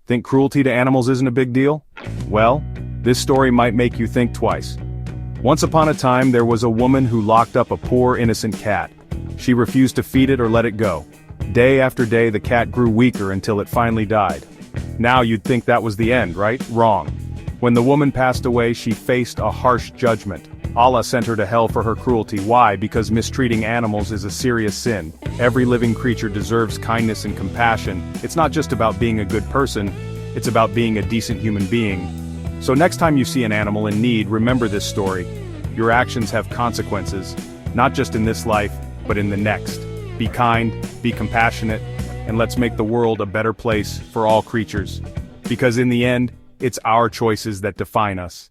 Think cruelty to animals isn't a big deal? Well, this story might make you think twice. Once upon a time there was a woman who locked up a poor innocent cat. She refused to feed it or let it go. Day after day the cat grew weaker until it finally died. Now you'd think that was the end, right? Wrong. When the woman passed away she faced a harsh judgment. Allah sent her to hell for her cruelty. Why? Because mistreating animals is a serious sin. Every living creature deserves kindness and compassion. It's not just about being a good person, it's about being a decent human being. So next time you see an animal in need, remember this story. Your actions have consequences, not just in this life, but in the next. Be kind, be compassionate, and let's make the world a better place for all creatures. Because in the end, it's our choices that define us.